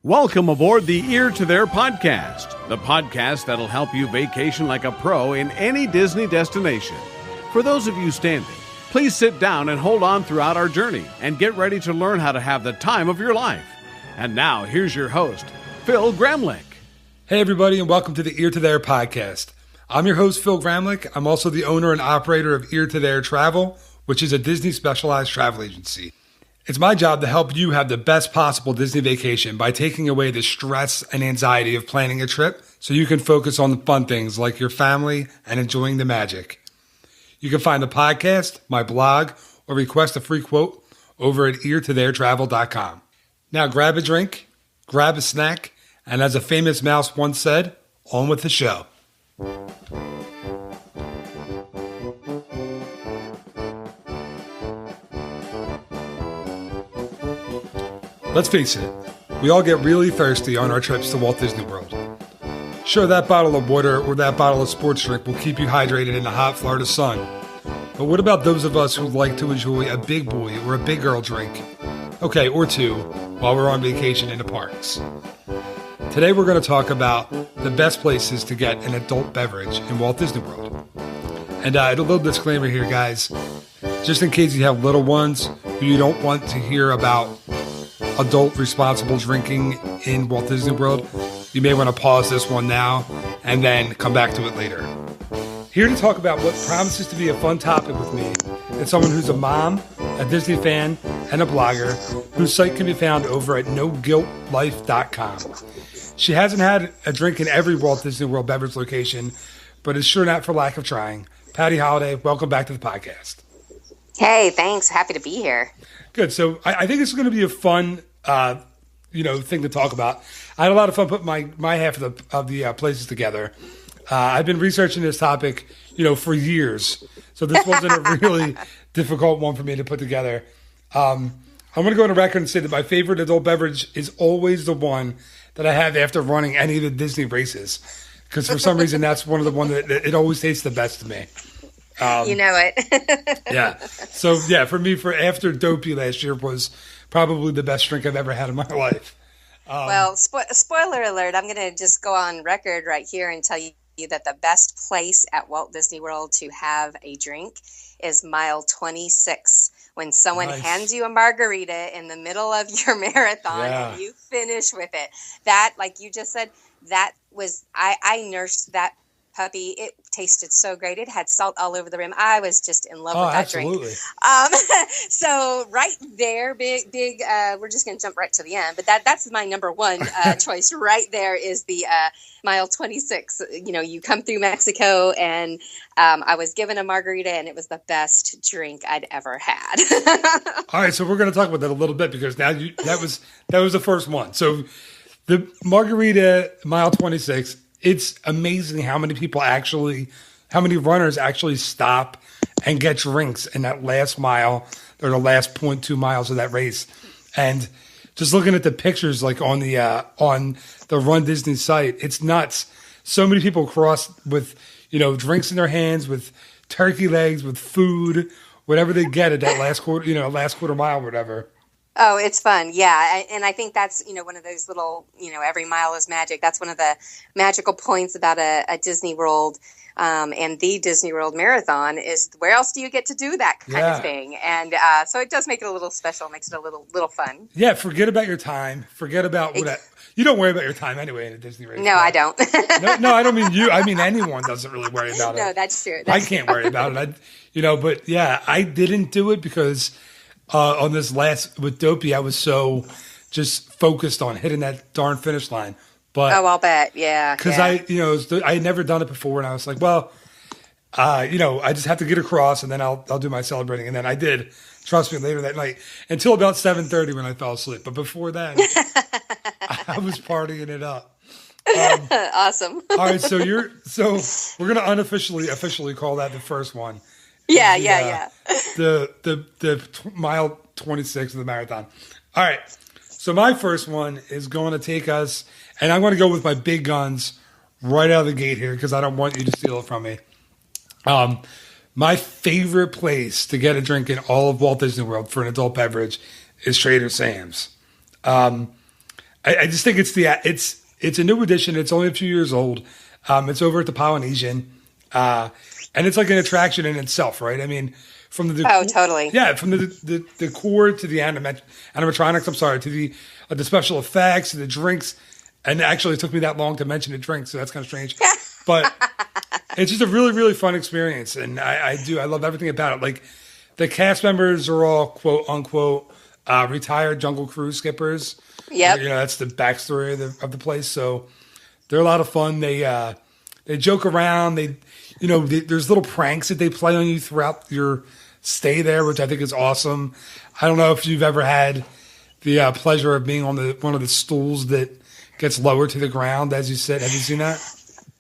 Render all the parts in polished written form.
Welcome aboard the Ear to There podcast, the podcast that'll help you vacation like a pro in any Disney destination. For those of you standing, please sit down and hold on throughout our journey and get ready to learn how to have the time of your life. And now, here's your host, Phil Gramlich. Hey everybody, and welcome to the Ear to There podcast. I'm your host, Phil Gramlich. I'm also the owner and operator of Ear to There Travel, which is a Disney specialized travel agency. It's my job to help you have the best possible Disney vacation by taking away the stress and anxiety of planning a trip so you can focus on the fun things like your family and enjoying the magic. You can find the podcast, my blog, or request a free quote over at eartotheretravel.com. Now grab a drink, grab a snack, and as a famous mouse once said, on with the show. Let's face it, we all get really thirsty on our trips to Walt Disney World. Sure, that bottle of water or that bottle of sports drink will keep you hydrated in the hot Florida sun. But what about those of us who like to enjoy a big boy or a big girl drink? Okay, or two, while we're on vacation in the parks. Today we're going to talk about the best places to get an adult beverage in Walt Disney World. And a little disclaimer here, guys. Just in case you have little ones who you don't want to hear about adult responsible drinking in Walt Disney World, you may want to pause this one now and then come back to it later. Here to talk about what promises to be a fun topic with me is someone who's a mom, a Disney fan, and a blogger whose site can be found over at noguiltlife.com. She hasn't had a drink in every Walt Disney World beverage location, but is sure not for lack of trying. Patty Holiday, welcome back to the podcast. Hey, thanks. Happy to be here. Good. So I think this is going to be a fun, thing to talk about. I had a lot of fun putting my half of the places together. I've been researching this topic, for years. So this wasn't a really difficult one for me to put together. I'm going to go on a record and say that my favorite adult beverage is always the one that I have after running any of the Disney races. Because for some reason, that's one of the ones that it always tastes the best to me. You know it. Yeah. So, for me, after Dopey last year was probably the best drink I've ever had in my life. Well, spoiler alert, I'm going to just go on record right here and tell you that the best place at Walt Disney World to have a drink is mile 26. When someone hands you a margarita in the middle of your marathon and you finish with it. That, like you just said, that was, I nursed that puppy. It tasted so great. It had salt all over the rim. I was just in love with that absolutely. Drink. So right there, big, we're just going to jump right to the end, but that's my number one choice right there is the mile 26. You come through Mexico and I was given a margarita and it was the best drink I'd ever had. All right. So we're going to talk about that a little bit because now that was the first one. So the margarita mile 26, it's amazing how many runners actually stop and get drinks in that last mile or the last 0.2 miles of that race. And just looking at the pictures, like on the Run Disney site, it's nuts. So many people cross with, drinks in their hands, with turkey legs, with food, whatever they get at that last quarter mile or whatever. Oh, it's fun. Yeah. And I think that's, one of those little, every mile is magic. That's one of the magical points about a Disney World and the Disney World Marathon is where else do you get to do that kind of thing? And so it does make it a little special, makes it a little fun. Yeah. Forget about your time. Forget about you don't worry about your time anyway in a Disney race. No, I don't. no, I don't mean you. I mean, anyone doesn't really worry about it. No, that's true. I can't worry about it. But yeah, I didn't do it because on this last with Dopey, I was so just focused on hitting that darn finish line. But I'll bet, yeah. Because I had never done it before, and I was like, well, I just have to get across, and then I'll do my celebrating, and then I did. Trust me, later that night until about 7:30 when I fell asleep. But before that, I was partying it up. Awesome. All right, so we're gonna officially call that the first one. Yeah. The mile 26 of the marathon. All right. So my first one is going to take us, and I'm going to go with my big guns right out of the gate here because I don't want you to steal it from me. My favorite place to get a drink in all of Walt Disney World for an adult beverage is Trader Sam's. I just think it's a new edition. It's only a few years old. It's over at the Polynesian, and it's like an attraction in itself, right? I mean, from the totally. Yeah, from the decor to the animatronics. I'm sorry, to the special effects, to the drinks, and actually it took me that long to mention the drinks, so that's kind of strange. But it's just a really, really fun experience, and I love everything about it. Like the cast members are all quote unquote retired Jungle Cruise skippers. Yep. That's the backstory of the place. So they're a lot of fun. They joke around. There's little pranks that they play on you throughout your stay there, which I think is awesome. I don't know if you've ever had the pleasure of being on one of the stools that gets lowered to the ground as you sit. Have you seen that?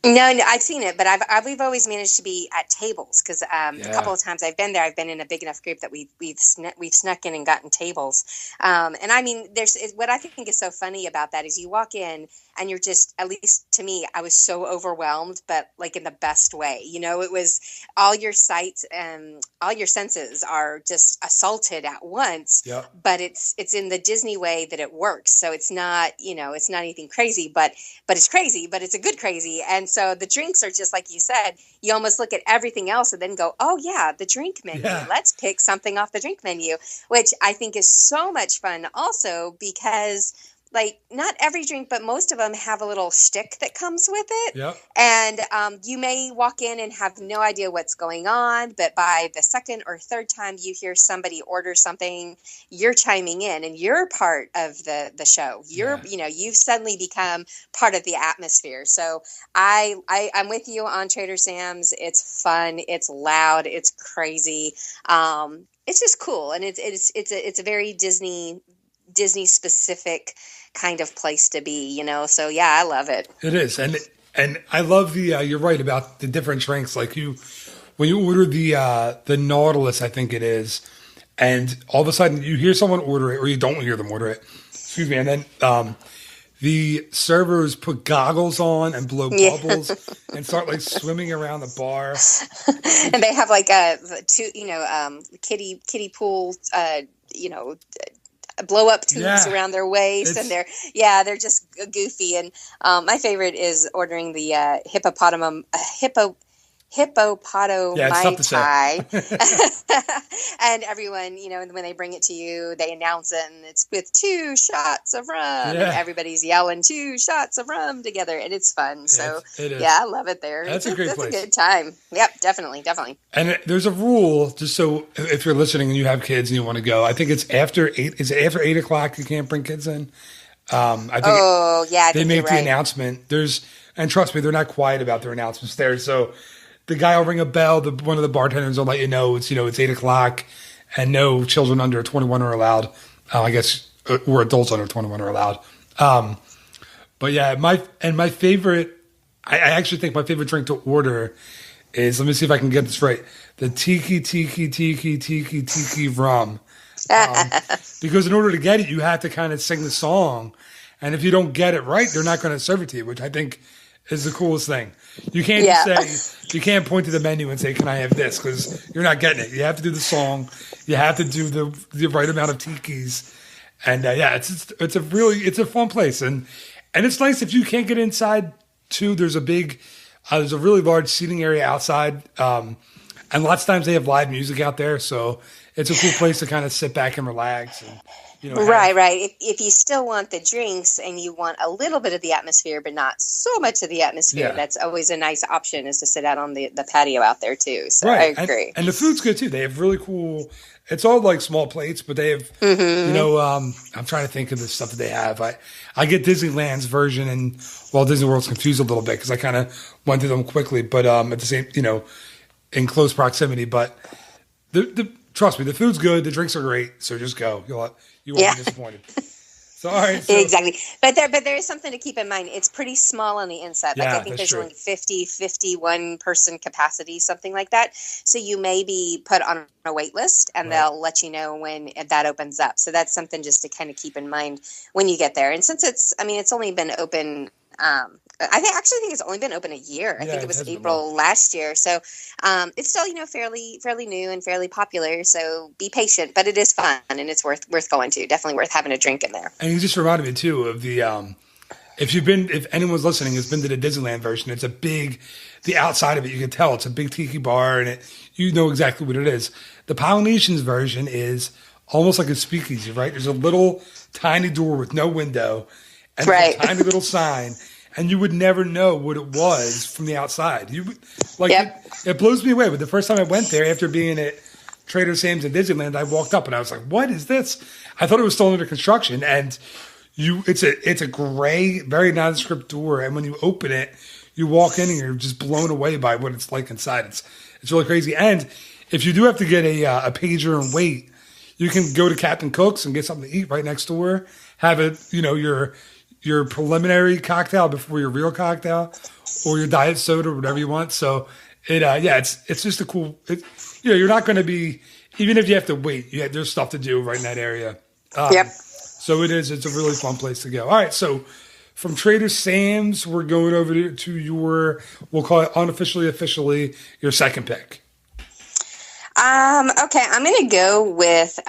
No, I've seen it, but we've always managed to be at tables because a couple of times I've been there. I've been in a big enough group that we've snuck in and gotten tables. And I mean, what I think is so funny about that is you walk in and you're just, at least to me, I was so overwhelmed, but like in the best way. It was all your sights and all your senses are just assaulted at once. Yeah. But it's in the Disney way that it works. So it's not, it's not anything crazy, but it's crazy, but it's a good crazy. And so the drinks are just like you said, you almost look at everything else and then go, oh yeah, the drink menu. Yeah. Let's pick something off the drink menu, which I think is so much fun also because like not every drink, but most of them have a little shtick that comes with it. Yep. And you may walk in and have no idea what's going on, but by the second or third time you hear somebody order something, you're chiming in and you're part of the show. You've suddenly become part of the atmosphere. So I'm with you on Trader Sam's. It's fun. It's loud. It's crazy. It's just cool. And it's a very Disney specific kind of place to be, so yeah, I love it. It is. And I love you're right about the different drinks. Like when you order the Nautilus, I think it is, and all of a sudden you hear someone order it or you don't hear them order it. Excuse me. And then the servers put goggles on and blow bubbles and start like swimming around the bar. And they have like kiddie pool, blow up tubes around their waist, and they're just goofy. And my favorite is ordering the Mai Tai. And everyone, when they bring it to you, they announce it, and it's with 2 shots of rum. Yeah. And everybody's yelling 2 shots of rum together, and it's fun. So, I love it there. That's a great place. That's a good time. Yep, definitely. And there's a rule, just so if you're listening and you have kids and you want to go, I think it's after 8. Is it after 8 o'clock you can't bring kids in? I think they make the announcement. And trust me, they're not quiet about their announcements there. So the guy will ring a bell. One of the bartenders will let you know it's 8 o'clock, and no children under 21 are allowed. I guess, or adults under 21 are allowed. But yeah, my favorite. I actually think my favorite drink to order is, let me see if I can get this right, the tiki rum. Because in order to get it, you have to kind of sing the song, and if you don't get it right, they're not going to serve it to you, which I think is the coolest thing. You can't you can't point to the menu and say, "Can I have this?" Because you're not getting it. You have to do the song. You have to do the right amount of tikis, and it's a fun place, and it's nice if you can't get inside too. There's a really large seating area outside, and lots of times they have live music out there, so it's a cool place to kind of sit back and relax. And, Right. If you still want the drinks and you want a little bit of the atmosphere, but not so much of the atmosphere, that's always a nice option, is to sit out on the patio out there too. So I agree. And the food's good too. They have really cool. It's all like small plates, but they have, I'm trying to think of the stuff that they have. I get Disneyland's version, and Walt Disney World's confused a little bit because I kind of went through them quickly, but at the same, in close proximity. But trust me, the food's good. The drinks are great. So just go. You won't be disappointed. So, all right. So. Exactly. But there is something to keep in mind. It's pretty small on the inside. Like I think there's only 51 person capacity, something like that. So you may be put on a wait list, and they'll let you know when that opens up. So that's something just to kind of keep in mind when you get there. And since it's only been open I actually think it's only been open a year. I think it was April last year. So it's still, fairly new and fairly popular. So be patient, but it is fun and it's worth going to. Definitely worth having a drink in there. And you just reminded me too of the if anyone's listening has been to the Disneyland version, it's the outside of it, you can tell it's a big tiki bar and you know exactly what it is. The Polynesians version is almost like a speakeasy, right? There's a little tiny door with no window and a tiny little sign. And you would never know what it was from the outside. It blows me away. But the first time I went there, after being at Trader Sam's at Disneyland, I walked up and I was like, "What is this?" I thought it was still under construction. And it's a gray, very nondescript door. And when you open it, you walk in and you're just blown away by what it's like inside. It's really crazy. And if you do have to get a pager and wait, you can go to Captain Cook's and get something to eat right next door. Have it, your preliminary cocktail before your real cocktail, or your diet soda, or whatever you want. So it's just a cool. You're not going to be, even if you have to wait. There's stuff to do right in that area. So it's a really fun place to go. All right, so from Trader Sam's, we're going over to your, we'll call it unofficially, officially, your second pick. Okay, I'm going to go with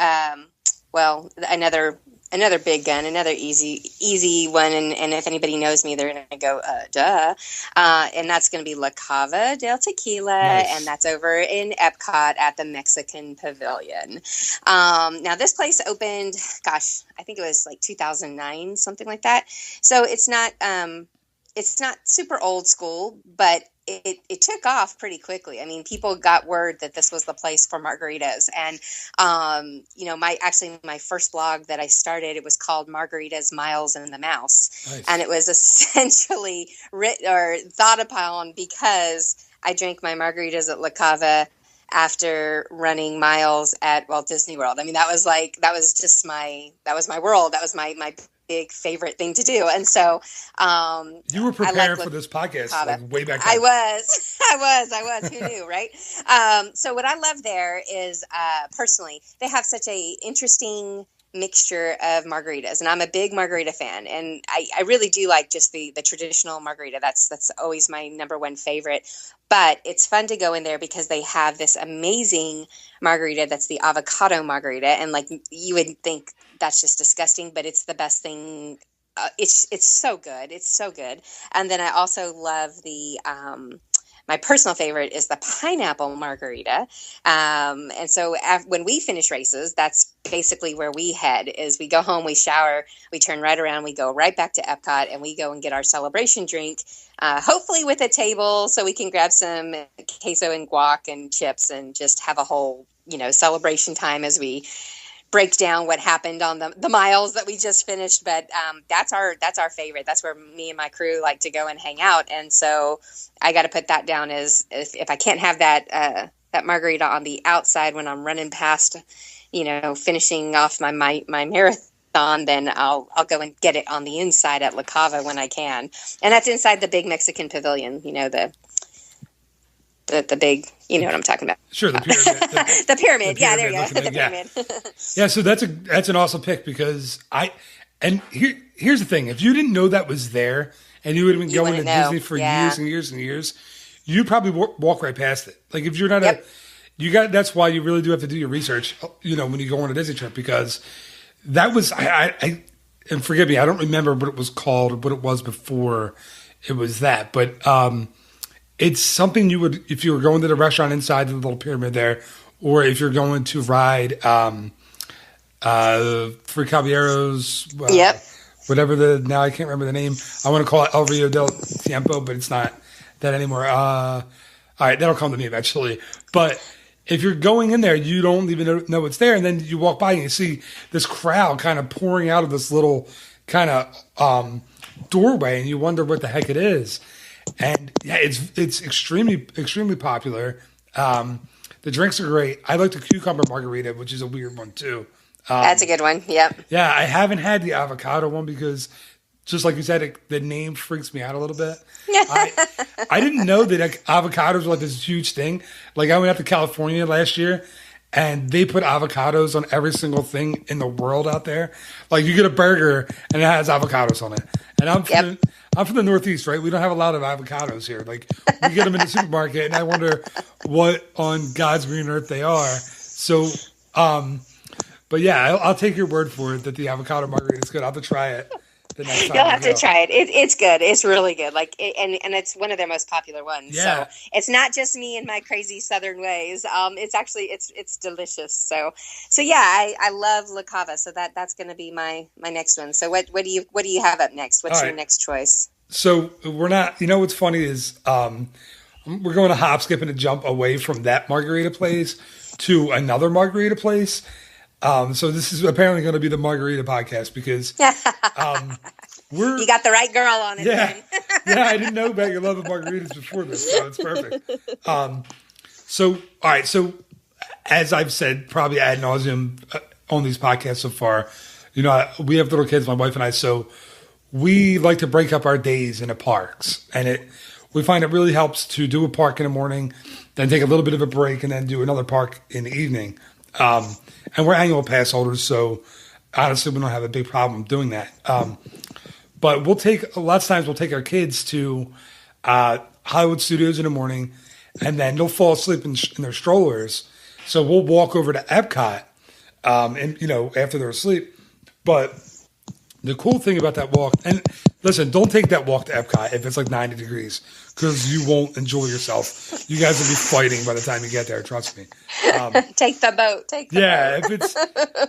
another big gun, another easy one, and if anybody knows me, they're going to go, duh. And that's going to be La Cava del Tequila, and that's over in Epcot at the Mexican Pavilion. Now, this place opened, I think it was like 2009, something like that. So it's not super old school, but it took off pretty quickly. I mean, people got word that this was the place for margaritas. And, my first blog that I started, it was called Margaritas, Miles, and the Mouse. Nice. And it was essentially thought upon because I drank my margaritas at La Cava after running miles at Walt Disney World. I mean, that was my world. That was my big favorite thing to do. And so you were prepared for this podcast way back then. I was. Who knew, right? So what I love there is personally, they have such a interesting mixture of margaritas, and I'm a big margarita fan, and I really do like just the traditional margarita. That's always my number one favorite. But it's fun to go in there because they have this amazing margarita that's the avocado margarita, and like you would think that's just disgusting, but it's the best thing. It's so good. It's so good. And then I also love the my personal favorite is the pineapple margarita. And so when we finish races, that's basically where we head. Is we go home, we shower, we turn right around, we go right back to Epcot, and we go and get our celebration drink, hopefully with a table so we can grab some queso and guac and chips and just have a whole, celebration time as we break down what happened on the miles that we just finished. But that's our favorite. That's where me and my crew like to go and hang out. And so I got to put that down as if I can't have that margarita on the outside when I'm running past, finishing off my marathon, then I'll go and get it on the inside at La Cava when I can. And that's inside the big Mexican Pavilion, the big, you know what I'm talking about. Sure, the pyramid. The pyramid. Yeah, there you go. The pyramid. Yeah, so that's an awesome pick because here's the thing. If you didn't know that was there and you would have been going to Disney for years and years and years, you'd probably walk right past it. Like if you're not that's why you really do have to do your research, when you go on a Disney trip, because that was, and forgive me, I don't remember what it was called, what it was before it was that, but, it's something you would, if you were going to the restaurant inside the little pyramid there, or if you're going to ride Three Caballeros, whatever now I can't remember the name. I want to call it El Rio del Tiempo, but it's not that anymore. All right, that'll come to me eventually. But if you're going in there, you don't even know it's there, and then you walk by and you see this crowd kind of pouring out of this little kind of doorway, and you wonder what the heck it is. And yeah, it's extremely, extremely popular. The drinks are great. I like the cucumber margarita, which is a weird one too. That's a good one. Yep. Yeah, I haven't had the avocado one because, just like you said, the name freaks me out a little bit. I didn't know that avocados were like this huge thing. Like I went out to California last year, and they put avocados on every single thing in the world out there. Like you get a burger and it has avocados on it. And I'm from the Northeast, right? We don't have a lot of avocados here. Like, we get them in the supermarket, and I wonder what on God's green earth they are. So, but yeah, I'll take your word for it that the avocado margarita is good. I'll have to try it the next time. You'll have to try it. It's good. It's really good. And it's one of their most popular ones. Yeah. So it's not just me and my crazy Southern ways. It's actually it's delicious. So yeah, I love La Cava. So that's going to be my next one. So what do you have up next? What's your next choice? So we're not. You know what's funny is we're going to hop, skip, and a jump away from that margarita place to another margarita place. So this is apparently going to be the margarita podcast because you got the right girl on it. Yeah, yeah. I didn't know about your love of margaritas before this, so it's perfect. So all right. So as I've said, probably ad nauseum on these podcasts so far, you know, we have little kids, my wife and I, so we like to break up our days into parks, and we find it really helps to do a park in the morning, then take a little bit of a break, and then do another park in the evening. And we're annual pass holders, so honestly, we don't have a big problem doing that. But lots of times we'll take our kids to Hollywood Studios in the morning, and then they'll fall asleep in their strollers. So we'll walk over to Epcot, and after they're asleep. But the cool thing about that walk, and listen, don't take that walk to Epcot if it's like 90 degrees, because you won't enjoy yourself. You guys will be fighting by the time you get there, trust me. Take the boat. If it's,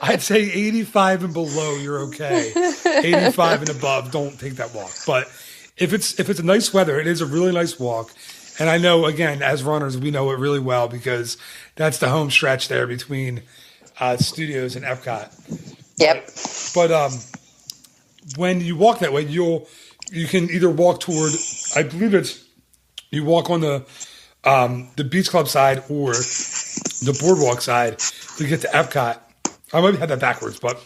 I'd say 85 and below, you're okay. 85 and above, don't take that walk. But if it's a nice weather, it is a really nice walk. And I know, again, as runners, we know it really well because that's the home stretch there between Studios and Epcot. Yep. But when you walk that way, you can either walk toward, I believe you walk on the Beach Club side or the Boardwalk side to get to Epcot. I might have that backwards, but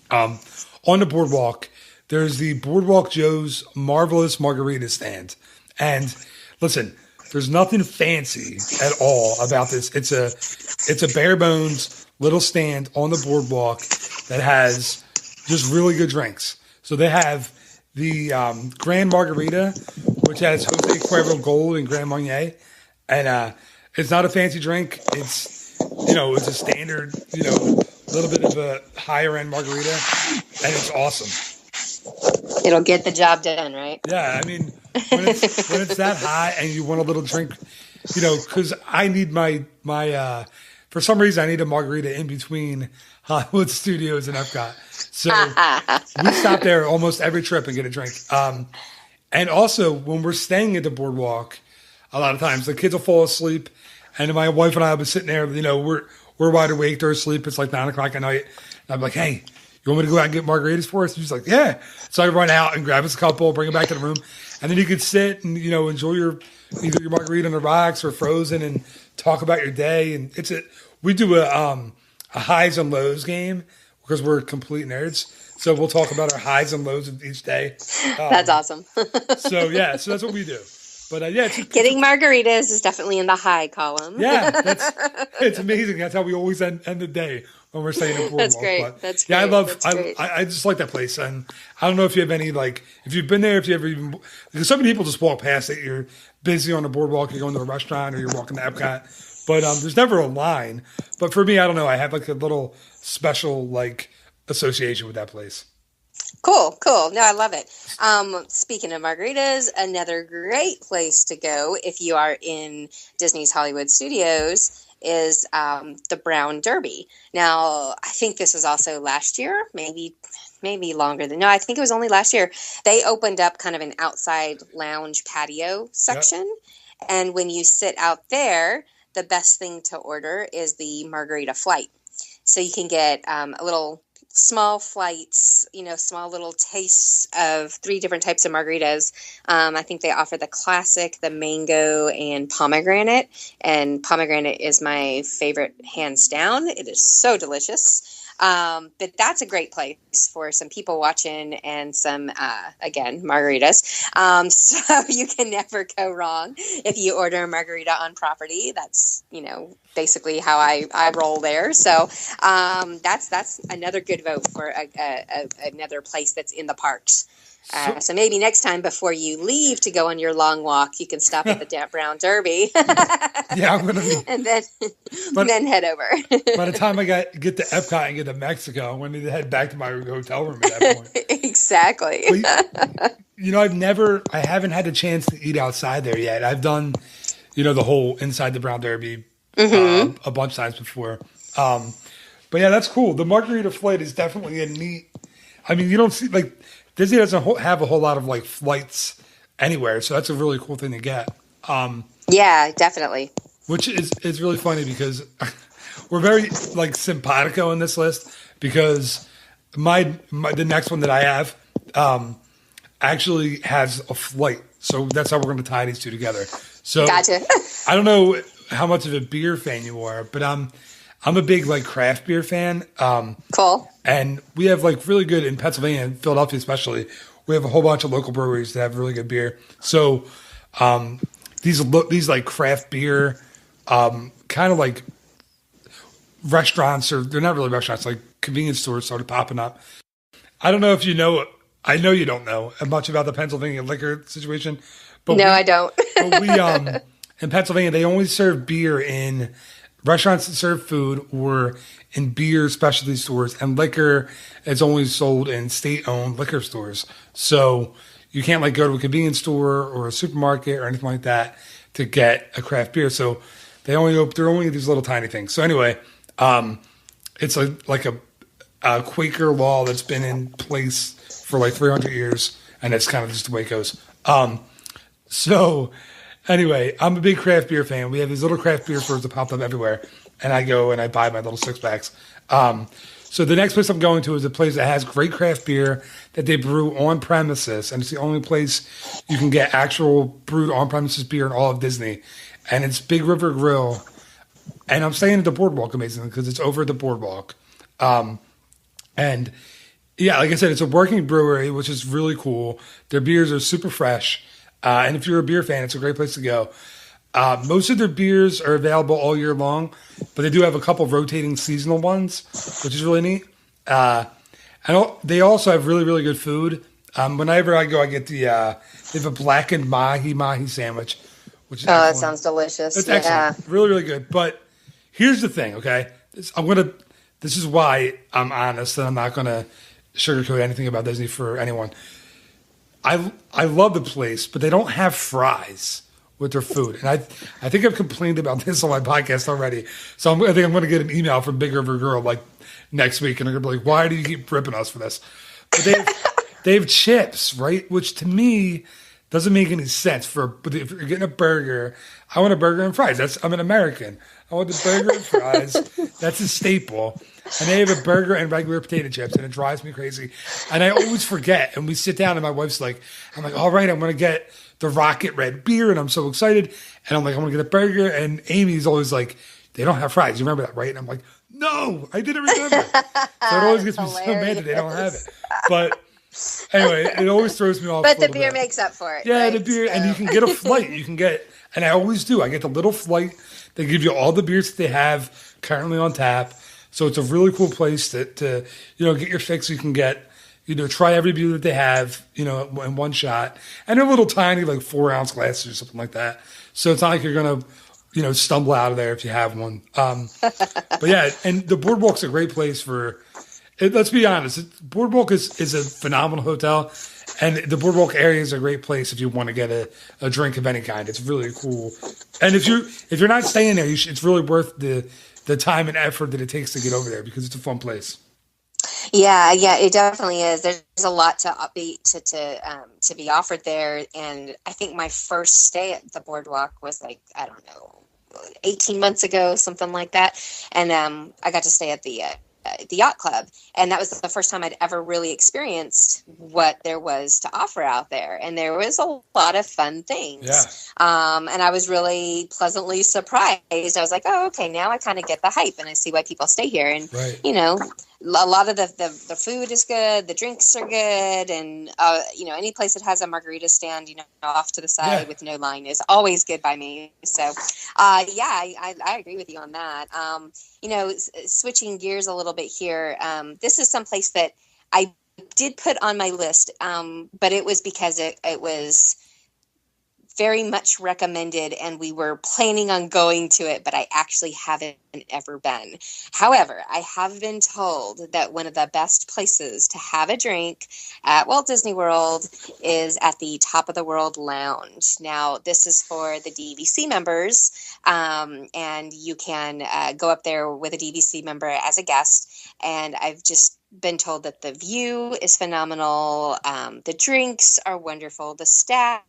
on the Boardwalk, there's the Boardwalk Joe's Marvelous Margarita stand. And listen, there's nothing fancy at all about this. It's a bare bones little stand on the boardwalk that has just really good drinks. So they have the Grand Margarita, which has Jose Cuervo Gold and Grand Marnier. And it's not a fancy drink. It's a standard, little bit of a higher end margarita. And it's awesome. It'll get the job done, right? Yeah, I mean, when it's that high and you want a little drink, because I need my for some reason I need a margarita in between Hollywood Studios and Epcot. So we stop there almost every trip and get a drink. And also when we're staying at the boardwalk, a lot of times the kids will fall asleep, and my wife and I will be sitting there. We're wide awake. They're asleep. It's like 9:00 at night. And I'm like, hey, you want me to go out and get margaritas for us? And she's like, yeah. So I run out and grab us a couple, bring it back to the room, and then you could sit and enjoy either your margarita on the rocks or frozen and talk about your day. And we do a highs and lows game because we're complete nerds. So we'll talk about our highs and lows of each day. That's awesome. so that's what we do. But getting margaritas is definitely in the high column. Yeah, it's amazing. That's how we always end the day when we're staying in Boardwalk. That's great. But, that's yeah, great. I just like that place, and I don't know if you have any if you've been there, if you ever even, because so many people just walk past it. You're busy on the boardwalk, you're going to a restaurant, or you're walking to Epcot, but there's never a line. But for me, I don't know. I have a little special association with that place. Cool. No, I love it. Speaking of margaritas, another great place to go if you are in Disney's Hollywood Studios is the Brown Derby. Now, I think this was also last year, maybe longer than. No, I think it was only last year. They opened up kind of an outside lounge patio section. Yep. And when you sit out there, the best thing to order is the margarita flight. So you can get a little small flights, small little tastes of 3 different types of margaritas. I think they offer the classic, the mango, and pomegranate. And pomegranate is my favorite, hands down. It is so delicious. But that's a great place for some people watching and some, again, margaritas. So you can never go wrong if you order a margarita on property. That's, basically how I roll there. So that's another good vote for another place that's in the parks. So maybe next time before you leave to go on your long walk, you can stop at the Brown Derby. Yeah, I'm gonna be, and then head over. By the time I get to Epcot and get to Mexico, I'm going to head back to my hotel room at that point. Exactly. But, I haven't had the chance to eat outside there yet. I've done, the whole inside the Brown Derby a bunch of times before. But yeah, that's cool. The margarita flight is definitely a neat. I mean, you don't see Disney doesn't have a whole lot of flights anywhere, so that's a really cool thing to get. Yeah, definitely. Which is really funny because we're very simpatico in this list because the next one that I have actually has a flight, so that's how we're going to tie these two together. So gotcha. I don't know how much of a beer fan you are, but I'm a big craft beer fan. Cool. And we have really good in Pennsylvania and Philadelphia especially. We have a whole bunch of local breweries that have really good beer. So these craft beer kind of restaurants, or they're not really restaurants, convenience stores started popping up. I don't know if you know. I know you don't know much about the Pennsylvania liquor situation, but no, I don't. But we in Pennsylvania they only serve beer in restaurants that serve food or in beer specialty stores, and liquor is only sold in state-owned liquor stores. So you can't go to a convenience store or a supermarket or anything like that to get a craft beer. So they're only these little tiny things. So anyway, it's a Quaker law that's been in place for 300 years, and it's kind of just the way it goes. So anyway, I'm a big craft beer fan. We have these little craft beer stores that pop up everywhere, and I go and I buy my little 6-packs. So the next place I'm going to is a place that has great craft beer that they brew on premises, and it's the only place you can get actual brewed on premises beer in all of Disney, and it's Big River Grill. And I'm staying at the Boardwalk, amazingly, because it's over at the Boardwalk. And yeah, like I said, it's a working brewery, which is really cool. Their beers are super fresh. And if you're a beer fan, it's a great place to go. Most of their beers are available all year long, but they do have a couple of rotating seasonal ones, which is really neat. And they also have really, really good food. Whenever I go, I get they have a blackened mahi sandwich, which is excellent. That sounds delicious. It's excellent. Really, really good. But here's the thing, okay? This is why I'm honest, and I'm not going to sugarcoat anything about Disney for anyone. I love the place, but they don't have fries with their food. And I think I've complained about this on my podcast already. So I think I'm going to get an email from Big River Girl next week, and they're going to be like, why do you keep ripping us for this? But they have chips, right? Which to me doesn't make any sense. But if you're getting a burger, I want a burger and fries. I'm an American. I want the burger and fries. That's a staple. And they have a burger and regular potato chips, and it drives me crazy. And I always forget. And we sit down, and my wife's like, all right, I'm going to get the Rocket Red beer, and I'm so excited. And I'm like, I'm going to get a burger. And Amy's always like, they don't have fries. You remember that, right? And I'm like, no, I didn't remember. So it always gets me so mad that they don't have it. But anyway, it always throws me off. But the beer makes up for it. Yeah, right? the beer. So. And you can get a flight. And I always do. I get the little flight. They give you all the beers that they have currently on tap. So it's a really cool place to get your fix. You can get, try every beer that they have, in one shot. And they're little tiny, 4-ounce glasses or something like that. So it's not like you're going to, stumble out of there if you have one. But yeah, and the Boardwalk's a great place for, let's be honest, Boardwalk is a phenomenal hotel. And the Boardwalk area is a great place if you want to get a drink of any kind. It's really cool. And if you're not staying there, it's really worth the time and effort that it takes to get over there because it's a fun place. Yeah, it definitely is. There's a lot to be offered there, and I think my first stay at the Boardwalk was 18 months ago, something like that, and I got to stay at the yacht club, and that was the first time I'd ever really experienced what there was to offer out there, and there was a lot of fun things. Yeah. And I was really pleasantly surprised. I was like, oh, okay, now I kind of get the hype, and I see why people stay here. And right. A lot of the food is good, the drinks are good, and any place that has a margarita stand, off to the side with no line is always good by me. So, I agree with you on that. Switching gears a little bit here, this is some place that I did put on my list, but it was because it was very much recommended and we were planning on going to it, but I actually haven't ever been. However, I have been told that one of the best places to have a drink at Walt Disney World is at the Top of the World Lounge. Now, this is for the DVC members, and you can go up there with a DVC member as a guest, and I've just been told that the view is phenomenal. The drinks are wonderful. The staff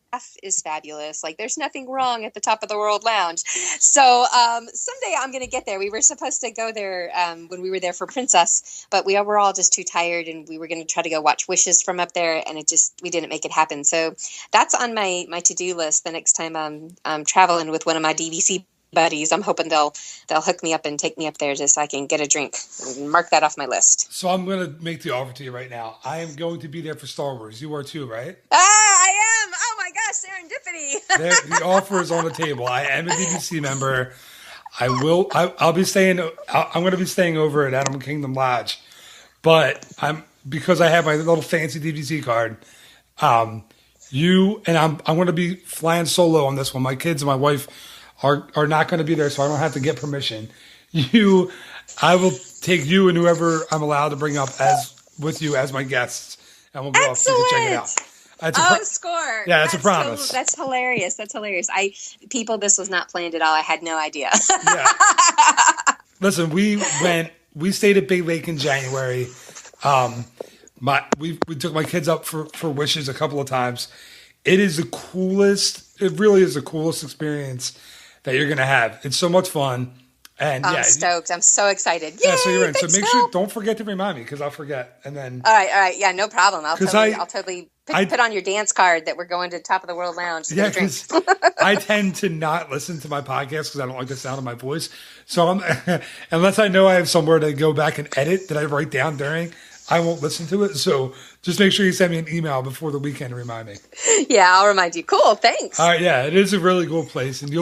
is fabulous. Like, there's nothing wrong at the Top of the World Lounge. So someday I'm going to get there. We were supposed to go there when we were there for Princess, but we were all just too tired, and we were going to try to go watch Wishes from up there, and we didn't make it happen. So that's on my to-do list the next time I'm traveling with one of my DVC buddies. I'm hoping they'll hook me up and take me up there just so I can get a drink and mark that off my list. So I'm going to make the offer to you right now. I am going to be there for Star Wars. You are too, right? I am. Oh my gosh, serendipity. The offer is on the table. I am a DVC member. I'll be staying. I'm going to be staying over at Animal Kingdom Lodge, but because I have my little fancy DVC card. I'm going to be flying solo on this one. My kids and my wife are not going to be there, so I don't have to get permission. I will take you and whoever I'm allowed to bring up with you as my guests, and we'll go off to check it out. Score! Yeah, that's a promise. That's hilarious. People, this was not planned at all. I had no idea. Yeah. Listen, we stayed at Big Lake in January. We took my kids up for Wishes a couple of times. It is the coolest. It really is the coolest experience that you're going to have. It's so much fun. And I'm stoked. I'm so excited. Yay, yeah, so you're in. So make sure, Phil. don't forget to remind me because I'll forget. And then. All right. Yeah, no problem. I'll totally put on your dance card that we're going to Top of the World Lounge. Yeah, because I tend to not listen to my podcast because I don't like the sound of my voice. So unless I know I have somewhere to go back and edit that I write down during, I won't listen to it. So just make sure you send me an email before the weekend to remind me. Yeah, I'll remind you. Cool. Thanks. All right. Yeah, it is a really cool place. And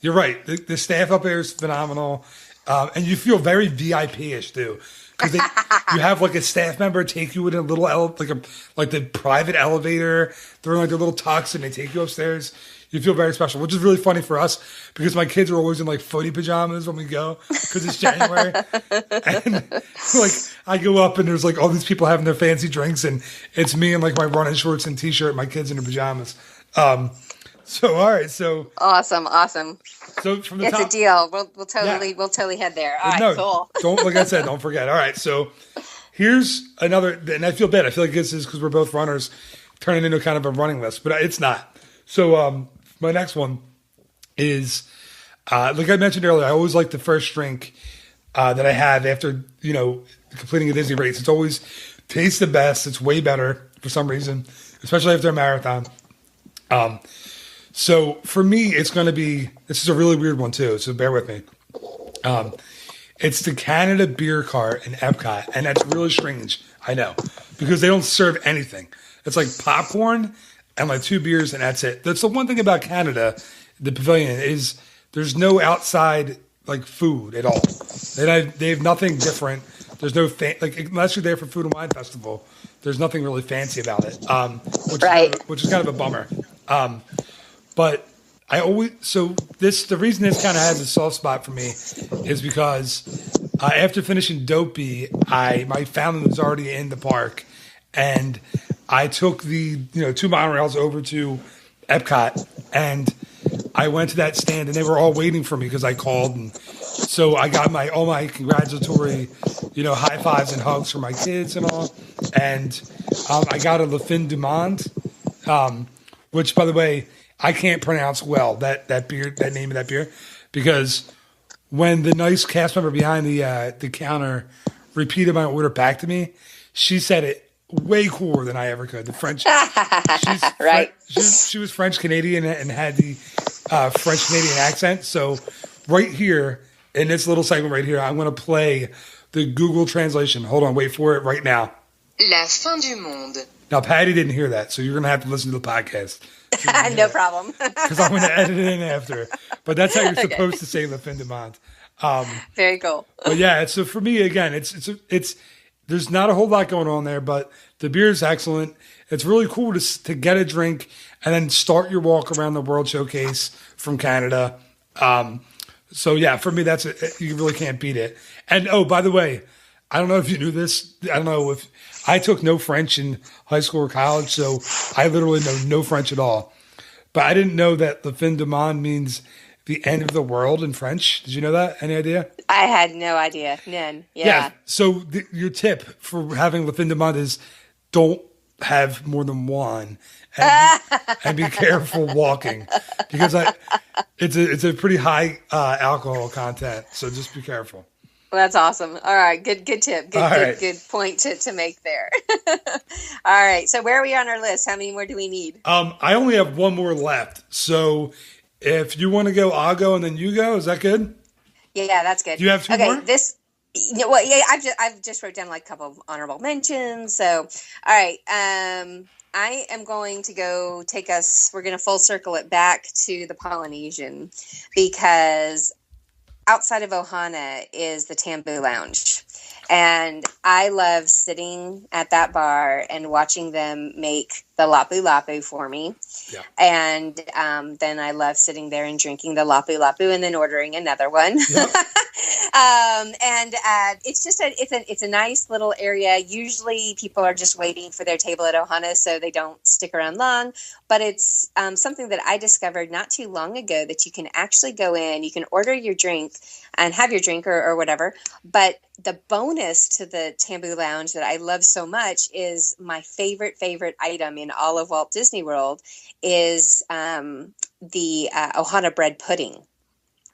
you're right. The staff up there is phenomenal. And you feel very VIP-ish too. Because you have like a staff member take you in a little, like the private elevator. They're in like their little tux and they take you upstairs. You feel very special, which is really funny for us because my kids are always in like footy pajamas when we go because it's January. And like I go up and there's like all these people having their fancy drinks and it's me in like my running shorts and t-shirt, my kids in their pajamas. So all right, so awesome. So from the it's top, a deal. We'll totally head there. All right, cool. Like I said, don't forget. All right, so here's another, and I feel bad. I feel like this is because we're both runners, turning into kind of a running list, but it's not. So my next one is like I mentioned earlier. I always like the first drink that I have after completing a Disney race. It's always tastes the best. It's way better for some reason, especially after a marathon. So for me, it's going to be, this is a really weird one too, so bear with me. It's the Canada beer cart in Epcot, and that's really strange, I know, because they don't serve anything. It's like popcorn and like 2 beers, and that's it. That's the one thing about Canada, the pavilion, is there's no outside like food at all. They have nothing different. There's no, unless you're there for Food and Wine Festival, there's nothing really fancy about it, which is kind of a bummer. But the reason this kind of has a soft spot for me is because after finishing Dopey, my family was already in the park, and I took the 2 monorails over to Epcot, and I went to that stand, and they were all waiting for me because I called, and so I got all my congratulatory high fives and hugs for my kids and all, and I got a Le Fin du Monde, which by the way, I can't pronounce well that beer, that name of that beer, because when the nice cast member behind the counter repeated my order back to me, she said it way cooler than I ever could. The French, right? She was French Canadian and had the French Canadian accent. So right here in this little segment right here, I'm going to play the Google translation. Hold on, wait for it right now. La fin du monde. Now, Patty didn't hear that, so you're going to have to listen to the podcast. No problem. Because I'm going to edit it in after. But that's how you're supposed to say Le Fin du Monde. Very cool. But yeah, so for me, again, it's There's not a whole lot going on there, but the beer is excellent. It's really cool to get a drink and then start your walk around the World Showcase from Canada. So yeah, for me, you really can't beat it. And oh, by the way, I don't know if you knew this. I don't know if I took no French in high school or college, so I literally know no French at all. But I didn't know that the fin du monde means the end of the world in French. Did you know that? Any idea? I had no idea. None. Yeah. So your tip for having le fin du monde is don't have more than one, and be careful walking, because it's a pretty high alcohol content. So just be careful. Well, that's awesome. All right, good tip. Good point to make there. All right, so where are we on our list? How many more do we need? I only have one more left. So if you want to go, I'll go, and then you go. Is that good? Yeah, that's good. Do you have two more? I've just wrote down like a couple of honorable mentions. So, all right. I am going to go we're going to full circle it back to the Polynesian, because outside of Ohana is the Tambu Lounge. And I love sitting at that bar and watching them make the lapu lapu for me. Yeah. And then I love sitting there and drinking the lapu lapu and then ordering another one. Yep. It's just it's a nice little area. Usually people are just waiting for their table at Ohana, so they don't stick around long. But it's something that I discovered not too long ago, that you can actually go in, you can order your drink and have your drink or whatever. But the bonus to the Tambu Lounge that I love so much is my favorite item in all of Walt Disney World is the Ohana bread pudding.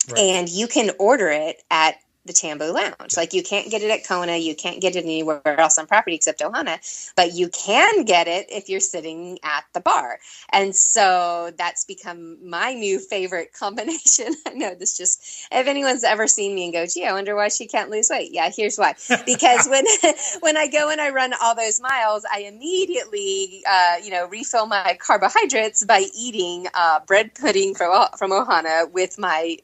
Right. And you can order it at the Tambu Lounge. Like, you can't get it at Kona, you can't get it anywhere else on property except Ohana, but you can get it if you're sitting at the bar. And so that's become my new favorite combination. I know this if anyone's ever seen me and go, gee, I wonder why she can't lose weight. Yeah, here's why. Because when I go and I run all those miles, I immediately, refill my carbohydrates by eating bread pudding from Ohana with my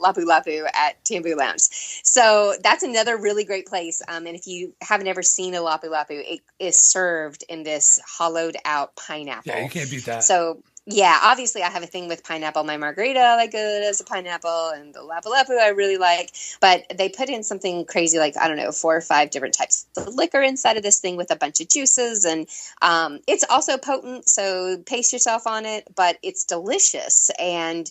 lapu lapu at Tambu Lounge. So that's another really great place. And if you haven't ever seen a lapu lapu, it is served in this hollowed out pineapple. Yeah, you can't beat that. So yeah, obviously I have a thing with pineapple. My margarita, I like it as a pineapple, and the lapu lapu I really like. But they put in something crazy, like, 4 or 5 different types of liquor inside of this thing with a bunch of juices. And it's also potent, so pace yourself on it, but it's delicious. And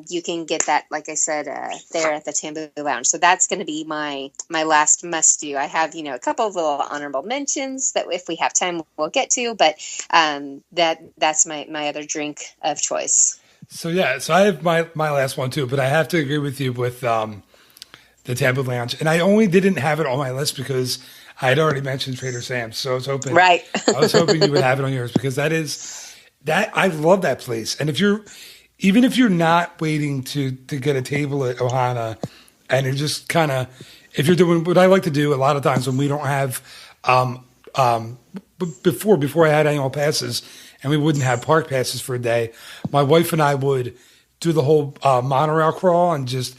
you can get that, like I said, there at the Tambu Lounge. So that's going to be my last must do. I have, a couple of little honorable mentions that if we have time, we'll get to, but that's my other drink of choice. So I have my last one too, but I have to agree with you with the Tambu Lounge. And I only didn't have it on my list because I had already mentioned Trader Sam's. So I was hoping, I was hoping you would have it on yours, because I love that place. And even if you're not waiting to get a table at Ohana, and you're just if you're doing what I like to do a lot of times when we don't have, before I had annual passes and we wouldn't have park passes for a day, my wife and I would do the whole monorail crawl and just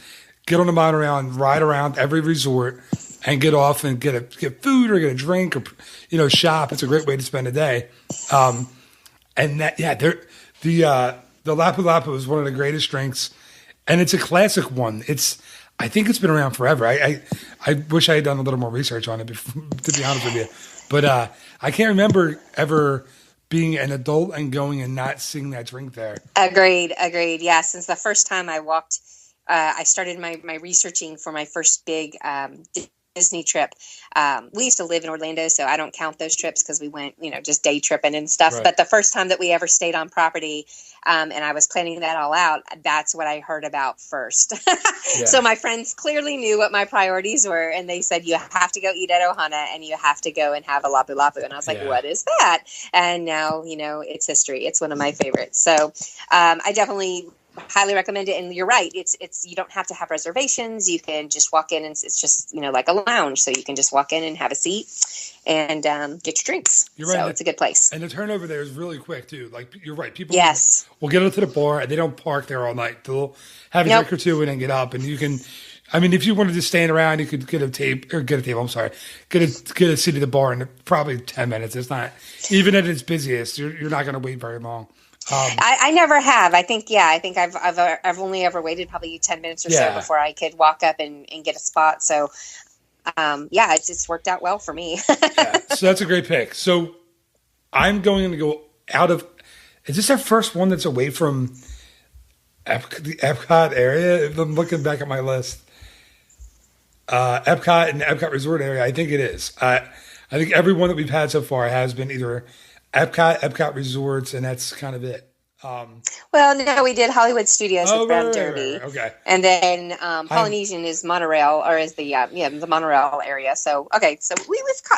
get on the monorail and ride around every resort and get off and get food or get a drink or, shop. It's a great way to spend a day. The lapu lapu is one of the greatest drinks, and it's a classic one. I think it's been around forever. I wish I had done a little more research on it, to be honest with you. But I can't remember ever being an adult and going and not seeing that drink there. Agreed. Yeah, since the first time I walked, I started my researching for my first big Disney trip. We used to live in Orlando, so I don't count those trips because we went, just day tripping and stuff. Right. But the first time that we ever stayed on property, and I was planning that all out, that's what I heard about first. Yeah. So my friends clearly knew what my priorities were, and they said, you have to go eat at Ohana and you have to go and have a lapu lapu. And I was like, What is that? And now, it's history. It's one of my favorites. So I definitely highly recommend it. And you're right. It's you don't have to have reservations. You can just walk in, and it's just, like a lounge. So you can just walk in and have a seat and get your drinks. You're right. So it's a good place. And the turnover there is really quick too. Like, you're right. People will get into the bar and they don't park there all night. They'll have a drink or two and then get up, and you can, I mean, if you wanted to stand around, you could get a table. I'm sorry, get a seat at the bar in probably 10 minutes. It's not even at its busiest. You're not going to wait very long. I never have. I think I've only ever waited probably 10 minutes or so before I could walk up and get a spot. So it's worked out well for me. Yeah, so that's a great pick. So I'm going to go out of. Is this our first one that's away from the Epcot area? If I'm looking back at my list. Epcot and Epcot Resort area, I think it is. I think every one that we've had so far has been either Epcot Resorts, and that's kind of it. Well, no, we did Hollywood Studios with Brown Derby. Right. Okay. And then Polynesian is Monorail, or is the Monorail area. So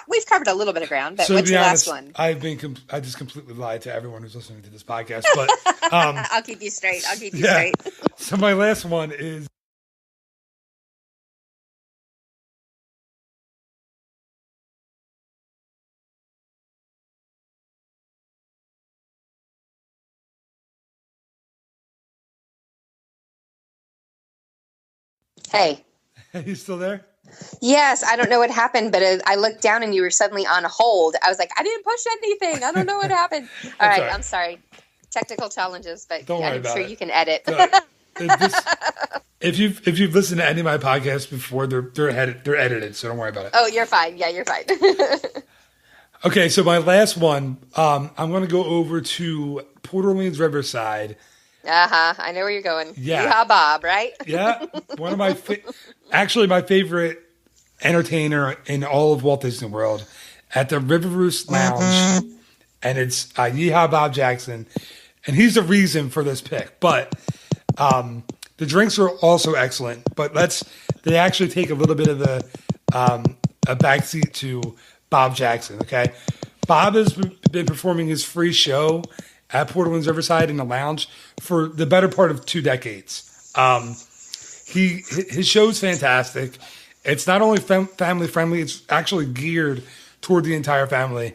we've covered a little bit of ground. But what's your last one? I just completely lied to everyone who's listening to this podcast. But I'll keep you straight. Straight. So my last one is. Hey. Are you still there? Yes, I don't know what happened, but I looked down and you were suddenly on hold. I was like, I didn't push anything. I don't know what happened. All right, I'm sorry. Technical challenges, but I'm sure you can edit. If you've listened to any of my podcasts before, they're edited, so don't worry about it. Oh, you're fine. Yeah, you're fine. Okay, so my last one, I'm going to go over to Port Orleans Riverside. I know where you're going. Yeah. Yeehaw Bob, right? Yeah. One of my my favorite entertainer in all of Walt Disney World at the River Roost Lounge. And it's Yeehaw Bob Jackson. And he's the reason for this pick. But the drinks are also excellent. But they actually take a little bit of a backseat to Bob Jackson, okay? Bob has been performing his free show at Port Orleans Riverside in the lounge for the better part of 2 decades. His show's fantastic. It's not only family friendly, it's actually geared toward the entire family.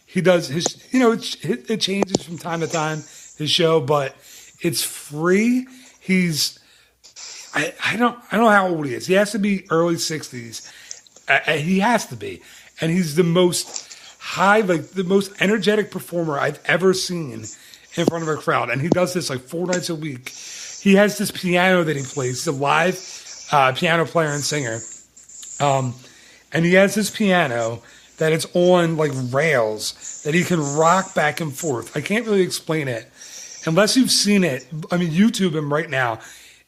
He does his, it changes from time to time, his show, but it's free. I don't know how old he is. He has to be early 60s. He has to be. And he's the most the most energetic performer I've ever seen in front of a crowd. And he does this 4 nights a week. He has this piano that he plays. He's a live piano player and singer. And he has this piano that it's on rails that he can rock back and forth. I can't really explain it. Unless you've seen it, I mean, YouTube him right now.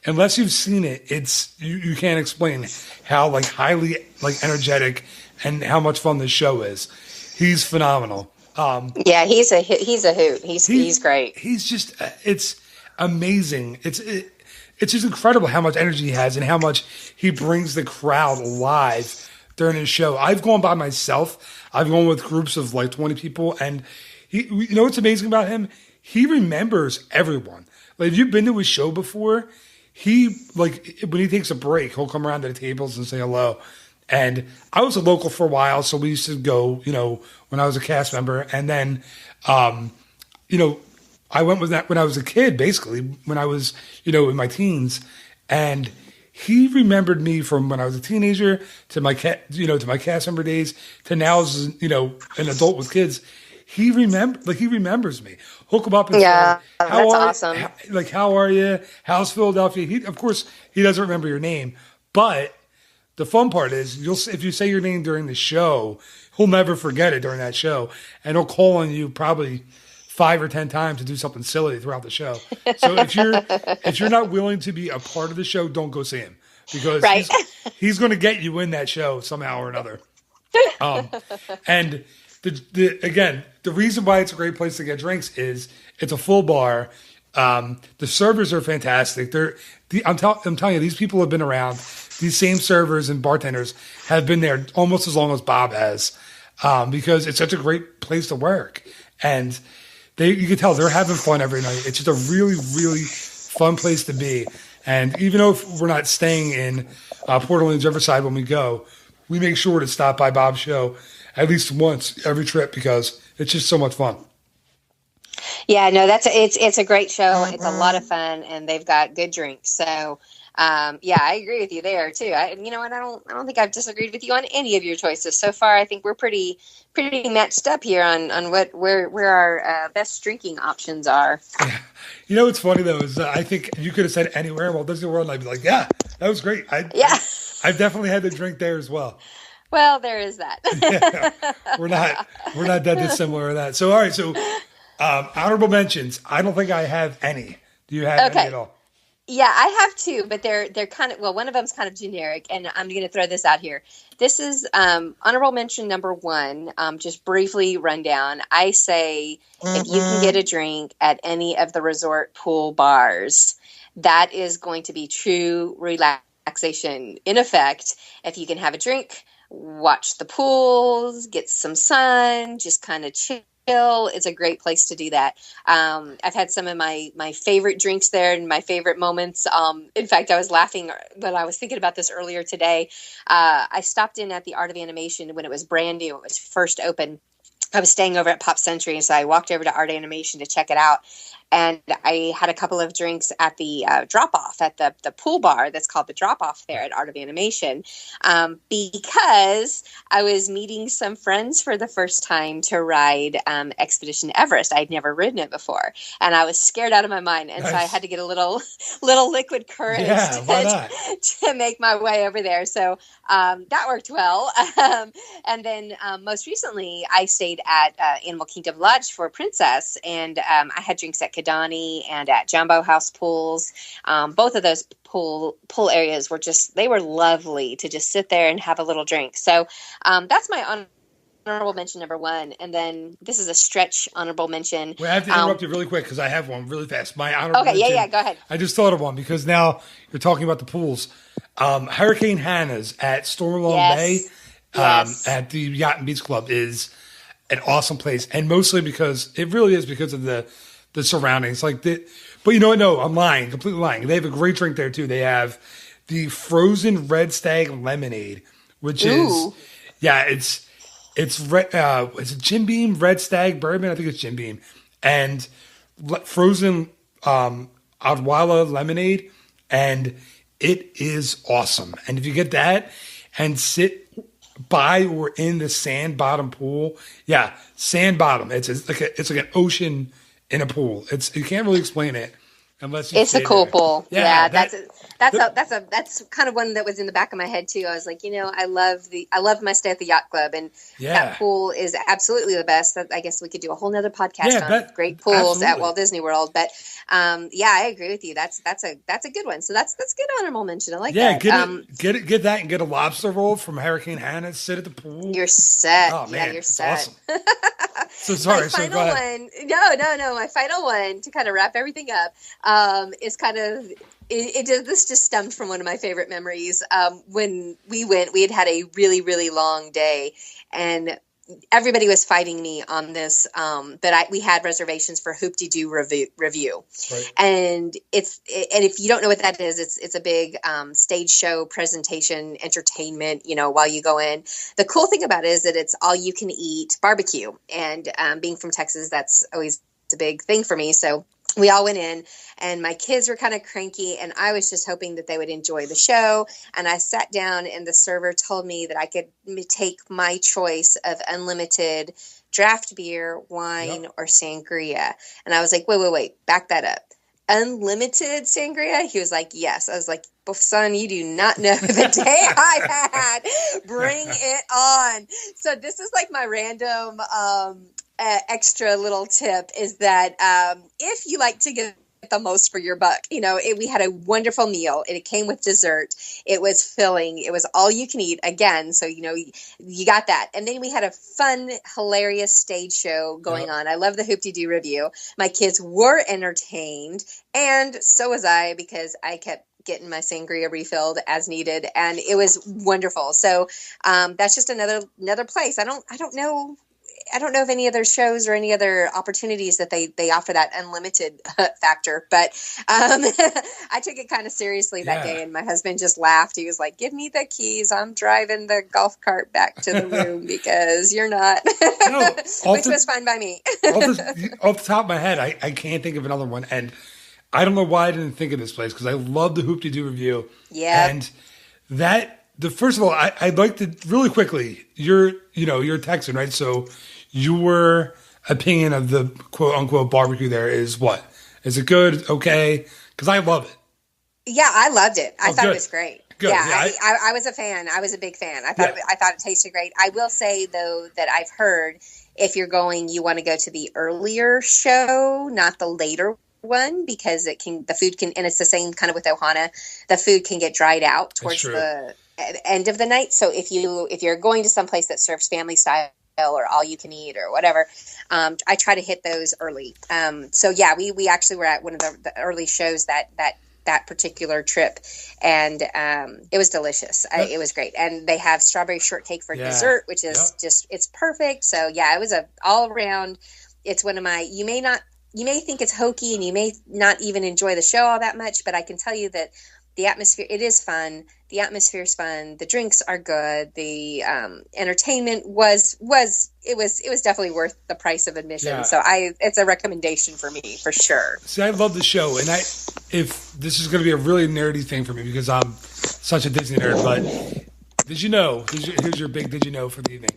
Unless you've seen it, you can't explain how highly energetic and how much fun this show is. He's phenomenal. Yeah, he's a hoot. He's great. He's just it's amazing. It's just incredible how much energy he has and how much he brings the crowd alive during his show. I've gone by myself. I've gone with groups of 20 people, and you know what's amazing about him? He remembers everyone. If you've been to his show before, he when he takes a break, he'll come around to the tables and say hello. And I was a local for a while, so we used to go, when I was a cast member. And then, I went with that when I was a kid, basically, when I was, in my teens. And he remembered me from when I was a teenager to my to my cast member days to now as, an adult with kids. He remembers me. Hook him up and say, that's awesome. How are you? How's Philadelphia? Of course, he doesn't remember your name, but the fun part is if you say your name during the show, he'll never forget it during that show. And he'll call on you probably 5 or 10 times to do something silly throughout the show. So if you're not willing to be a part of the show, don't go see him. Because he's going to get you in that show somehow or another. And the reason why it's a great place to get drinks is it's a full bar. The servers are fantastic. I'm telling you, these people have been around. These same servers and bartenders have been there almost as long as Bob has, because it's such a great place to work. And you can tell they're having fun every night. It's just a really, really fun place to be. And even though we're not staying in Port Orleans Riverside when we go, we make sure to stop by Bob's show at least once every trip because it's just so much fun. Yeah, no, it's a great show. It's a lot of fun, and they've got good drinks. So Yeah, I agree with you there too. You know what? I don't think I've disagreed with you on any of your choices so far. I think we're pretty matched up here on where our best drinking options are. Yeah. You know what's funny though is I think you could have said anywhere in Walt Disney World, and I'd be like, yeah, that was great. I've definitely had the drink there as well. Well, there is that. Yeah, we're not that dissimilar in that. So all right, so honorable mentions. I don't think I have any. Do you have any at all? Yeah, I have two, but they're kind of, well, one of them's kind of generic, and I'm going to throw this out here. This is honorable mention number one, just briefly rundown. I say if you can get a drink at any of the resort pool bars, that is going to be true relaxation in effect. If you can have a drink, watch the pools, get some sun, just kind of chill. It's a great place to do that. I've had some of my favorite drinks there and my favorite moments. In fact, I was laughing when I was thinking about this earlier today. I stopped in at the Art of Animation when it was brand new. It was first open. I was staying over at Pop Century, and so I walked over to Art Animation to check it out. And I had a couple of drinks at the drop-off at the pool bar that's called the Drop-Off there at Art of Animation, because I was meeting some friends for the first time to ride Expedition Everest. I'd never ridden it before, and I was scared out of my mind. And so I had to get a little liquid courage to make my way over there. So that worked well. And then most recently, I stayed at Animal Kingdom Lodge for Princess, and I had drinks at Kidani and at Jumbo House pools. Both of those pool areas were they were lovely to just sit there and have a little drink. So that's my honorable mention number one. And then this is a stretch honorable mention. Well, I have to interrupt you really quick because I have one really fast. My honorable mention. Yeah, go ahead. I just thought of one because now you're talking about the pools. Hurricane Hannah's at Stormalong Bay at the Yacht and Beach Club is an awesome place. And mostly because it really is because of the surroundings. But you know what? No, I'm lying. Completely lying. They have a great drink there too. They have the frozen Red Stag lemonade, which is it's Jim Beam Red Stag bourbon. I think it's Jim Beam and frozen Adwala lemonade, and it is awesome. And if you get that and sit by or in the sand bottom pool, sand bottom. It's like an ocean in a pool. You can't really explain it unless you. It's a cool pool. Yeah, that's kind of one that was in the back of my head too. I was like, I love my stay at the yacht club, and that pool is absolutely the best. I guess we could do a whole nother podcast on great pools at Walt Disney World. But I agree with you. That's a good one. So that's good honorable mention. I like that. Get that and get a lobster roll from Hurricane Hannah. Sit at the pool. You're set. Oh man, you're set. Awesome. So sorry. My final one. No. My final one to kind of wrap everything up is kind of. This just stemmed from one of my favorite memories. When we went, we had a really, really long day, and everybody was fighting me on this. But we had reservations for Hoop-de-Doo Review, right. And if you don't know what that is, it's a big stage show presentation entertainment. While you go in, the cool thing about it is that it's all you can eat barbecue, and being from Texas, that's always a big thing for me. So. We all went in, and my kids were kind of cranky, and I was just hoping that they would enjoy the show. And I sat down, and the server told me that I could take my choice of unlimited draft beer, wine, or sangria. And I was like, wait, back that up. Unlimited sangria? He was like, yes. I was like, well, son, you do not know the day I had. Bring it on. So this is like my random extra little tip is that if you like to get the most for your buck, we had a wonderful meal, and it came with dessert. It was filling. It was all you can eat again. So, you got that. And then we had a fun, hilarious stage show going on. I love the Hoop-de-Doo Review. My kids were entertained, and so was I, because I kept getting my sangria refilled as needed, and it was wonderful. So that's just another place. I don't know of any other shows or any other opportunities that they offer that unlimited factor, but I took it kind of seriously that day, and my husband just laughed. He was like, "Give me the keys. I'm driving the golf cart back to the room because you're not," which was fine by me. Off the top of my head, I can't think of another one, and I don't know why I didn't think of this place because I love the Hoop-Dee-Doo review. Yeah. And first of all, I'd like to really quickly, you're a Texan, right? So your opinion of the quote unquote barbecue there is what? Is it good? Okay. Because I love it. Yeah, I loved it. I thought good. It was great. Good. Yeah, I was a fan. I was a big fan. I thought it tasted great. I will say though that I've heard if you're going, you want to go to the earlier show, not the later one, because the food can, and it's the same kind of with Ohana. The food can get dried out towards the end of the night. So if you're going to some place that serves family style or all you can eat or whatever, I try to hit those early. So yeah, we actually were at one of the early shows that particular trip, and it was delicious. It was great, and they have strawberry shortcake for dessert, which is just it's perfect. So yeah, it was a all around. It's one of my. You may think it's hokey, and you may not even enjoy the show all that much, but I can tell you that the atmosphere, it is fun. The atmosphere is fun. The drinks are good. The entertainment was definitely worth the price of admission. Yeah. So it's a recommendation for me for sure. See, I love the show, and if this is going to be a really nerdy thing for me because I'm such a Disney nerd, but did you know? Here's your big did you know for the evening.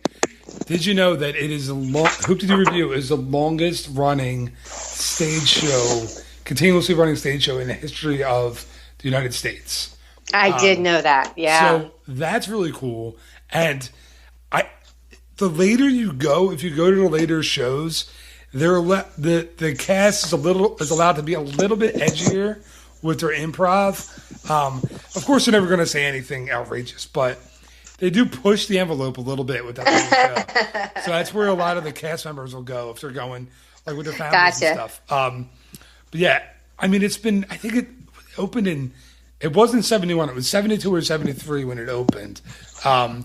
Did you know that it is Hoop-Dee-Doo Review is the longest running stage show, continuously running stage show in the history of the United States? I did know that. Yeah. So that's really cool. And the later you go, if you go to the later shows, the cast is allowed to be a little bit edgier with their improv. Of course, they're never going to say anything outrageous, but they do push the envelope a little bit with that show. So that's where a lot of the cast members will go if they're going like with their families and stuff. But yeah, I mean, I think it opened it wasn't 71, it was 72 or 73 when it opened. And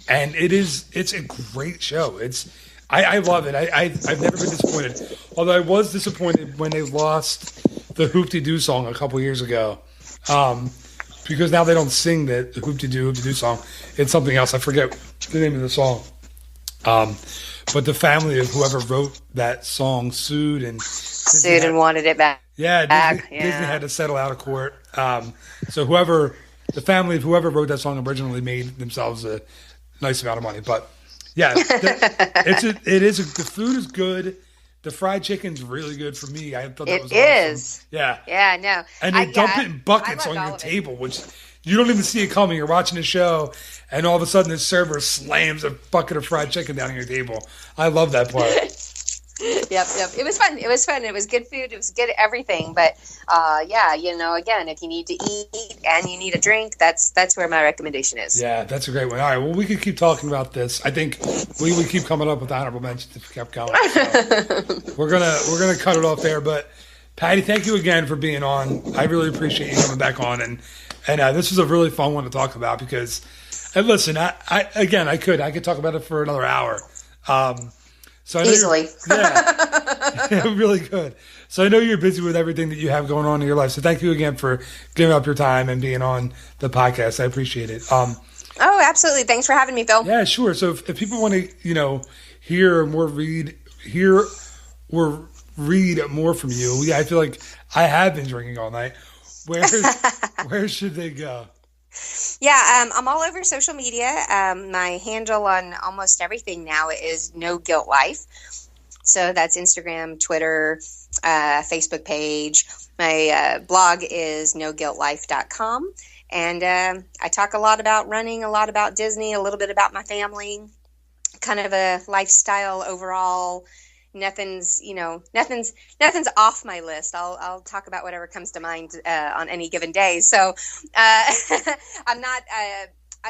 it's a great show. I love it. I've never been disappointed. Although I was disappointed when they lost the Hoop-Dee-Doo song a couple years ago. Because now they don't sing the Hoop-Dee-Doo song. It's something else. I forget the name of the song. But the family of whoever wrote that song sued and wanted it back. Yeah, Disney had to settle out of court. So the family of whoever wrote that song originally made themselves a nice amount of money. But yeah, the food is good. The fried chicken's really good for me. I thought that was awesome. It is. Yeah. Yeah, no. And they dump it in buckets on your table, which you don't even see it coming. You're watching a show, and all of a sudden the server slams a bucket of fried chicken down on your table. I love that part. Yep. It was fun. It was good food. It was good everything. But again, if you need to eat and you need a drink, that's where my recommendation is. Yeah, that's a great one. All right, well, we could keep talking about this. I think we would keep coming up with honorable mentions if we kept going. So we're gonna cut it off there. But Patty, thank you again for being on. I really appreciate you coming back on, and this was a really fun one to talk about because, and listen, I could talk about it for another hour. So I know easily. Yeah, really good. So I know you're busy with everything that you have going on in your life. So thank you again for giving up your time and being on the podcast. I appreciate it. Oh, absolutely. Thanks for having me, Phil. Yeah, sure. So if people want to, hear more, read more from you, yeah, I feel like I have been drinking all night. Where should they go? Yeah, I'm all over social media. My handle on almost everything now is No Guilt Life. So that's Instagram, Twitter, Facebook page. My blog is noguiltlife.com. And I talk a lot about running, a lot about Disney, a little bit about my family, kind of a lifestyle overall. Nothing's off my list. I'll talk about whatever comes to mind on any given day. So I'm not,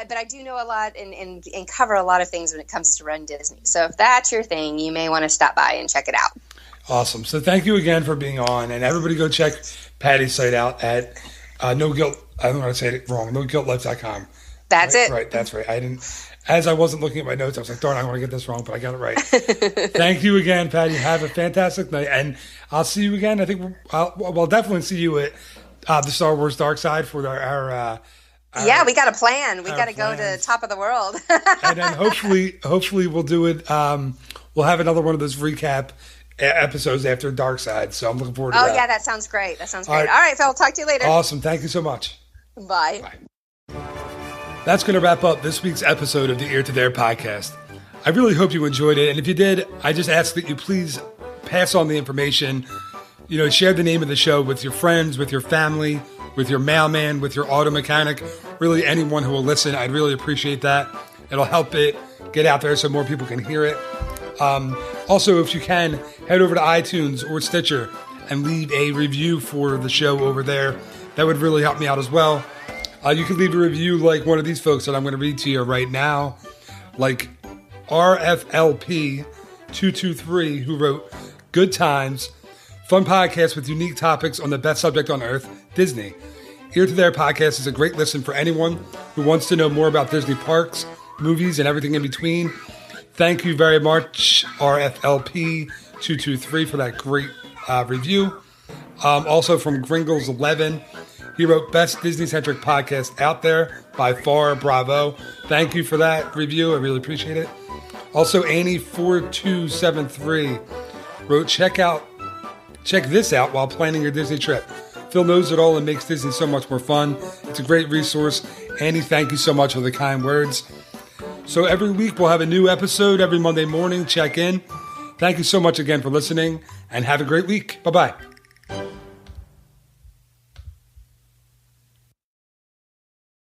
but I do know a lot and cover a lot of things when it comes to Run Disney. So if that's your thing, you may want to stop by and check it out. Awesome. So thank you again for being on, and everybody go check Patty's site out at No Guilt. I don't want to say it wrong. NoGuiltLife.com. That's right? it. Right. That's right. As I wasn't looking at my notes, I was like, darn, I want to get this wrong, but I got it right. Thank you again, Patty. Have a fantastic night. And I'll see you again. I think we'll definitely see you at the Star Wars Dark Side for our yeah, we got a plan. We got to go to Top of the World. And then hopefully we'll do it. We'll have another one of those recap episodes after Dark Side. So I'm looking forward to that. Oh, yeah, that sounds great. That sounds great. All right. All right, Phil, talk to you later. Awesome. Thank you so much. Bye. That's going to wrap up this week's episode of the Ear to There podcast. I really hope you enjoyed it. And if you did, I just ask that you please pass on the information. Share the name of the show with your friends, with your family, with your mailman, with your auto mechanic, really anyone who will listen. I'd really appreciate that. It'll help it get out there so more people can hear it. Also, if you can, head over to iTunes or Stitcher and leave a review for the show over there. That would really help me out as well. You can leave a review like one of these folks that I'm going to read to you right now, like RFLP223, who wrote, "Good times, fun podcast with unique topics on the best subject on earth, Disney. Ear to There podcast is a great listen for anyone who wants to know more about Disney parks, movies, and everything in between. Thank you very much, RFLP223, for that great review." Also from Gringles11, he wrote, "Best Disney-centric podcast out there, by far, bravo." Thank you for that review. I really appreciate it. Also, Annie4273 wrote, check this out while planning your Disney trip. Phil knows it all and makes Disney so much more fun. It's a great resource. Annie, thank you so much for the kind words. So every week we'll have a new episode every Monday morning. Check in. Thank you so much again for listening, and have a great week. Bye-bye.